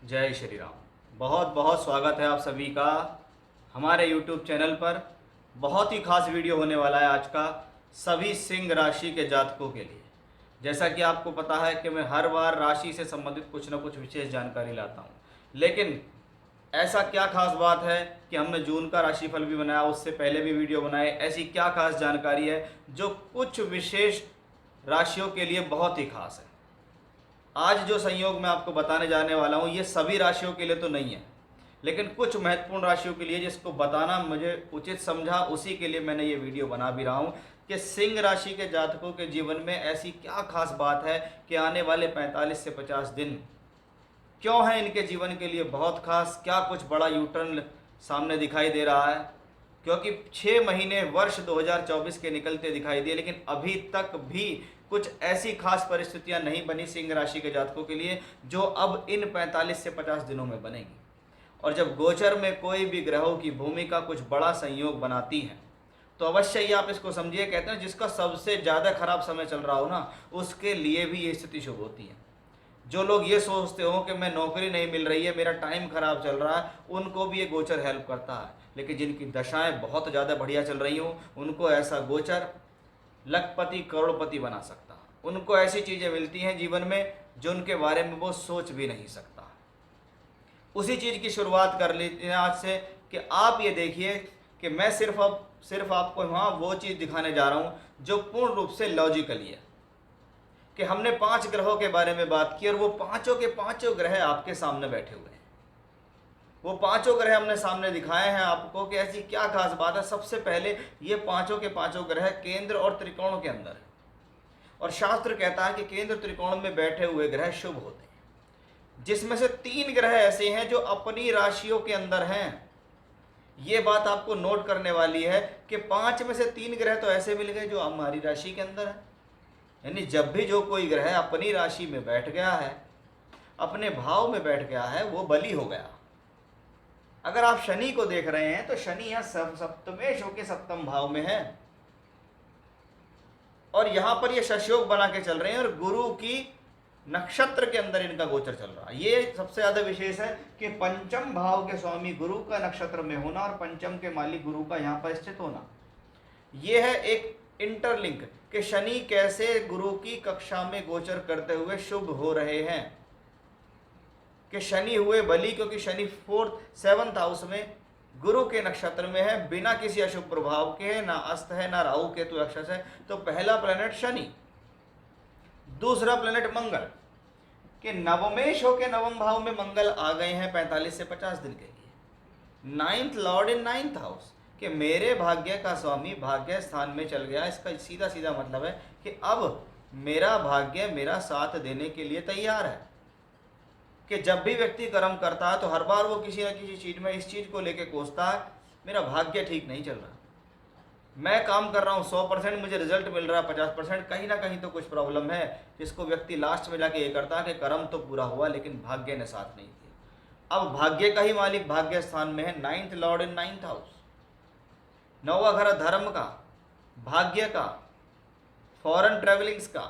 जय श्री राम। बहुत बहुत स्वागत है आप सभी का हमारे YouTube चैनल पर। बहुत ही खास वीडियो होने वाला है आज का सभी सिंह राशि के जातकों के लिए। जैसा कि आपको पता है कि मैं हर बार राशि से संबंधित कुछ न कुछ विशेष जानकारी लाता हूँ, लेकिन ऐसा क्या खास बात है कि हमने जून का राशिफल भी बनाया, उससे पहले भी वीडियो बनाए। ऐसी क्या खास जानकारी है जो कुछ विशेष राशियों के लिए बहुत ही खास है। आज जो संयोग मैं आपको बताने जाने वाला हूँ ये सभी राशियों के लिए तो नहीं है, लेकिन कुछ महत्वपूर्ण राशियों के लिए जिसको बताना मुझे उचित समझा, उसी के लिए मैंने ये वीडियो बना भी रहा हूँ कि सिंह राशि के जातकों के जीवन में ऐसी क्या खास बात है कि आने वाले 45 से 50 दिन क्यों है इनके जीवन के लिए बहुत खास। क्या कुछ बड़ा यूटर्न सामने दिखाई दे रहा है, क्योंकि 6 महीने वर्ष 2024 के निकलते दिखाई दिए, लेकिन अभी तक भी कुछ ऐसी खास परिस्थितियां नहीं बनी सिंह राशि के जातकों के लिए जो अब इन 45 से 50 दिनों में बनेगी। और जब गोचर में कोई भी ग्रहों की भूमिका कुछ बड़ा संयोग बनाती है तो अवश्य ही आप इसको समझिए। कहते हैं जिसका सबसे ज़्यादा खराब समय चल रहा हो ना, उसके लिए भी ये स्थिति शुभ होती है। जो लोग ये सोचते हो कि मैं नौकरी नहीं मिल रही है, मेरा टाइम खराब चल रहा है, उनको भी ये गोचर हेल्प करता है। लेकिन जिनकी दशाएं बहुत ज़्यादा बढ़िया चल रही हो उनको ऐसा गोचर लखपति करोड़पति बना सकता है। उनको ऐसी चीज़ें मिलती हैं जीवन में जो उनके बारे में वो सोच भी नहीं सकता। उसी चीज़ की शुरुआत कर लेते हैं आज से कि आप ये देखिए कि मैं सिर्फ आपको वहाँ वो चीज़ दिखाने जा रहा हूँ जो पूर्ण रूप से लॉजिकली है। कि हमने 5 ग्रहों के बारे में बात की और वो पांचों के पांचों ग्रह आपके सामने बैठे हुए हैं। वो पांचों ग्रह हमने सामने दिखाए हैं आपको कि ऐसी क्या खास बात है। सबसे पहले ये पांचों के पांचों ग्रह केंद्र और त्रिकोण के अंदर है, और शास्त्र कहता है कि केंद्र त्रिकोण में बैठे हुए ग्रह शुभ होते हैं, जिसमें से 3 ग्रह ऐसे हैं जो अपनी राशियों के अंदर हैं। ये बात आपको नोट करने वाली है कि 5 में से 3 ग्रह तो ऐसे मिल गए जो हमारी राशि के अंदर है। यानी जब भी जो कोई ग्रह अपनी राशि में बैठ गया है, अपने भाव में बैठ गया है, वो बली हो गया। अगर आप शनि को देख रहे हैं तो शनि यहाँ सप्तमेश होके सप्तम भाव में है, और यहां पर ये शशयोग बना के चल रहे हैं, और गुरु की नक्षत्र के अंदर इनका गोचर चल रहा है। ये सबसे ज्यादा विशेष है कि पंचम भाव के स्वामी गुरु का नक्षत्र में होना और पंचम के मालिक गुरु का यहाँ पर स्थित होना। ये है एक इंटरलिंक कि शनि कैसे गुरु की कक्षा में गोचर करते हुए शुभ हो रहे हैं। कि शनि हुए बली क्योंकि शनि 7th हाउस में गुरु के नक्षत्र में है, बिना किसी अशुभ प्रभाव के है, ना अस्त है ना राहु केतु अक्षस है। तो पहला प्लेनेट शनि, दूसरा प्लेनेट मंगल कि नवमेश होके नवम भाव में मंगल आ गए हैं 45 से 50 दिन के लिए। 9th लॉर्ड इन 9th हाउस कि मेरे भाग्य का स्वामी भाग्य स्थान में चल गया। इसका सीधा सीधा मतलब है कि अब मेरा भाग्य मेरा साथ देने के लिए तैयार है। कि जब भी व्यक्ति कर्म करता है तो हर बार वो किसी न किसी चीज़ में इस चीज़ को लेके कोसता है, मेरा भाग्य ठीक नहीं चल रहा, मैं काम कर रहा हूँ 100%, मुझे रिजल्ट मिल रहा है 50%, कहीं ना कहीं तो कुछ प्रॉब्लम है। जिसको व्यक्ति लास्ट में जाके ये करता है कि कर्म तो पूरा हुआ लेकिन भाग्य ने साथ नहीं दिया। अब भाग्य का ही मालिक भाग्य स्थान में है, 9th लॉर्ड इन 9th हाउस, 9वां घर धर्म का, भाग्य का, फॉरेन ट्रेवलिंग्स का,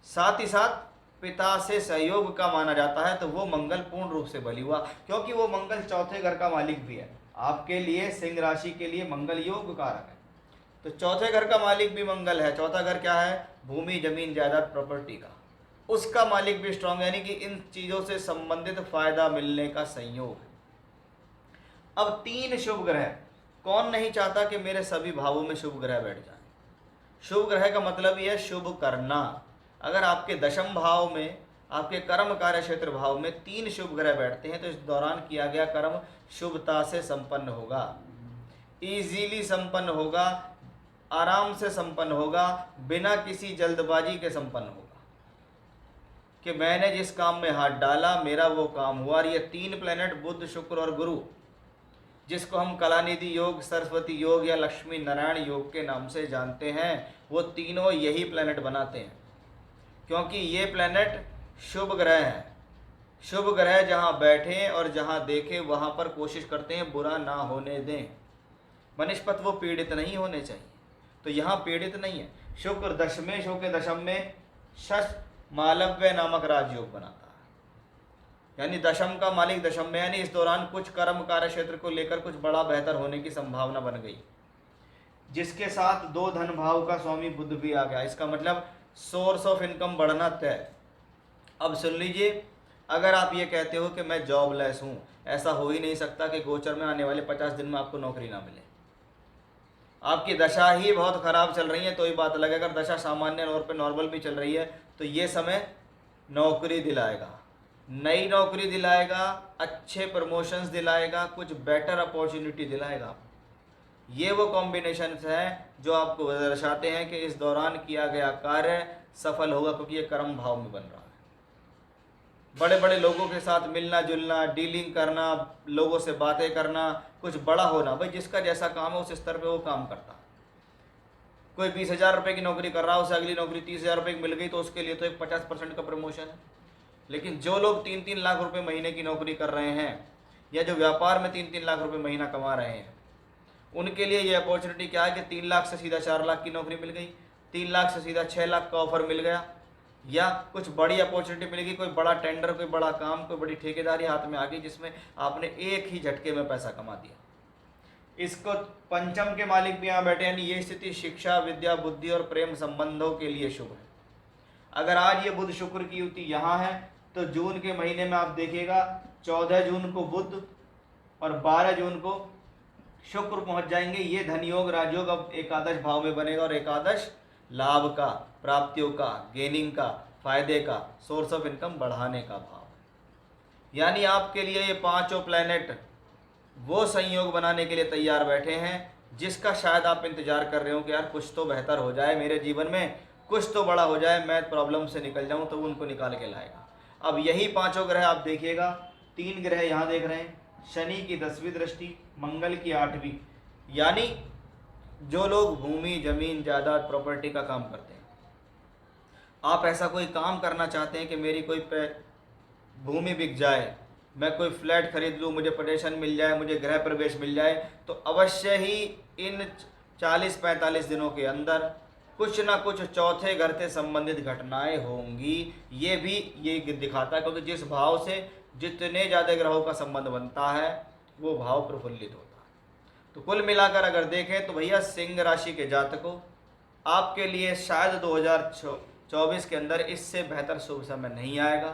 साथ ही साथ पिता से सहयोग का माना जाता है। तो वो मंगल पूर्ण रूप से बली हुआ, क्योंकि वो मंगल चौथे घर का मालिक भी है। आपके लिए सिंह राशि के लिए मंगल योग कारक है, तो चौथे घर का मालिक भी मंगल है। चौथा घर क्या है? भूमि जमीन जायदाद प्रॉपर्टी का, उसका मालिक भी स्ट्रांग, यानी कि इन चीजों से संबंधित फायदा मिलने का संयोग है। अब 3 शुभ ग्रह, कौन नहीं चाहता कि मेरे सभी भावों में शुभ ग्रह बैठ जाए। शुभ ग्रह का मतलब यह शुभ करना। अगर आपके दशम भाव में, आपके कर्म कार्य क्षेत्र भाव में 3 शुभ ग्रह बैठते हैं तो इस दौरान किया गया कर्म शुभता से संपन्न होगा, इजीली संपन्न होगा, आराम से संपन्न होगा, बिना किसी जल्दबाजी के संपन्न होगा। कि मैंने जिस काम में हाथ डाला मेरा वो काम हुआ। और ये 3 प्लेनेट बुध शुक्र और गुरु, जिसको हम कलानिधि योग, सरस्वती योग या लक्ष्मी नारायण योग के नाम से जानते हैं, वो तीनों यही प्लेनेट बनाते हैं। क्योंकि ये प्लेनेट शुभ ग्रह हैं। शुभ ग्रह जहाँ बैठे और जहाँ देखे वहाँ पर कोशिश करते हैं बुरा ना होने दें। वनस्पत वो पीड़ित नहीं होने चाहिए, तो यहाँ पीड़ित नहीं है। शुक्र दशमेश होकर दशम में शश मालव्य नामक राजयोग बनाता है। यानी दशम का मालिक दशम में, यानी इस दौरान कुछ कर्म कार्य क्षेत्र को लेकर कुछ बड़ा बेहतर होने की संभावना बन गई, जिसके साथ 2 धन भाव का स्वामी बुध भी आ गया। इसका मतलब सोर्स ऑफ इनकम बढ़ना तय। अब सुन लीजिए, अगर आप ये कहते हो कि मैं जॉबलेस हूँ, ऐसा हो ही नहीं सकता कि गोचर में आने वाले 50 दिन में आपको नौकरी ना मिले। आपकी दशा ही बहुत खराब चल रही है तो ही बात अलग है। अगर दशा सामान्य तौर पे नॉर्मल भी चल रही है तो ये समय नौकरी दिलाएगा, नई नौकरी दिलाएगा, अच्छे प्रमोशंस दिलाएगा, कुछ बेटर अपॉर्चुनिटी दिलाएगा। ये वो कॉम्बिनेशन हैं जो आपको दर्शाते हैं कि इस दौरान किया गया कार्य सफल होगा, क्योंकि ये कर्म भाव में बन रहा है। बड़े बड़े लोगों के साथ मिलना जुलना, डीलिंग करना, लोगों से बातें करना, कुछ बड़ा होना। भाई जिसका जैसा काम है उस स्तर पे वो काम करता है। कोई 20,000 रुपये की नौकरी कर रहा है, उसे अगली नौकरी 30,000 रुपये की मिल गई तो उसके लिए तो एक 50% का प्रमोशन है। लेकिन जो लोग 3-3 लाख रुपए महीने की नौकरी कर रहे हैं, या जो व्यापार में 3-3 लाख रुपए महीना कमा रहे हैं, उनके लिए ये अपॉर्चुनिटी क्या है कि 3 लाख से सीधा 4 लाख की नौकरी मिल गई, 3 लाख से सीधा 6 लाख का ऑफर मिल गया, या कुछ बड़ी अपॉर्चुनिटी मिलेगी, कोई बड़ा टेंडर, कोई बड़ा काम, कोई बड़ी ठेकेदारी हाथ में आ गई जिसमें आपने एक ही झटके में पैसा कमा दिया। इसको पंचम के मालिक भी यहाँ बैठे, यानी ये स्थिति शिक्षा, विद्या, बुद्धि और प्रेम संबंधों के लिए शुभ है। अगर आज ये बुध शुक्र की युति यहाँ है तो जून के महीने में आप देखिएगा 14 जून को बुध और 12 जून को शुक्र पहुंच जाएंगे। ये धनयोग राजयोग अब एकादश भाव में बनेगा, और एकादश लाभ का, प्राप्तियों का, गेनिंग का, फायदे का, सोर्स ऑफ इनकम बढ़ाने का भाव। यानी आपके लिए ये 5 प्लैनेट वो संयोग बनाने के लिए तैयार बैठे हैं जिसका शायद आप इंतजार कर रहे हो कि यार कुछ तो बेहतर हो जाए मेरे जीवन में, कुछ तो बड़ा हो जाए, मैं प्रॉब्लम से निकल जाऊं, तो उनको निकाल के लाएगा। अब यही 5 ग्रह आप देखिएगा, 3 ग्रह यहाँ देख रहे हैं, शनि की 10वीं दृष्टि, मंगल की 8वीं। यानी जो लोग भूमि, जमीन, जायदाद, प्रॉपर्टी का काम करते हैं, आप ऐसा कोई काम करना चाहते हैं कि मेरी कोई भूमि बिक जाए, मैं कोई फ्लैट खरीद लूँ, मुझे पोजीशन मिल जाए, मुझे गृह प्रवेश मिल जाए, तो अवश्य ही इन 40-45 दिनों के अंदर कुछ ना कुछ चौथे घर से संबंधित घटनाएं होंगी। ये भी ये दिखाता है, क्योंकि जिस भाव से जितने ज़्यादा ग्रहों का संबंध बनता है वो भाव प्रफुल्लित होता है। तो कुल मिलाकर अगर देखें तो भैया सिंह राशि के जातकों, आपके लिए शायद 2024 के अंदर इससे बेहतर शुभ समय नहीं आएगा।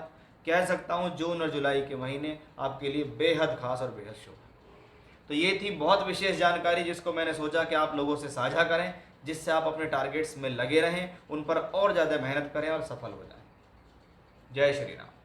कह सकता हूँ जून और जुलाई के महीने आपके लिए बेहद खास और बेहद शुभ है। तो ये थी बहुत विशेष जानकारी जिसको मैंने सोचा कि आप लोगों से साझा करें, जिससे आप अपने टारगेट्स में लगे रहें, उन पर और ज़्यादा मेहनत करें और सफल हो जाएं। जय श्री राम।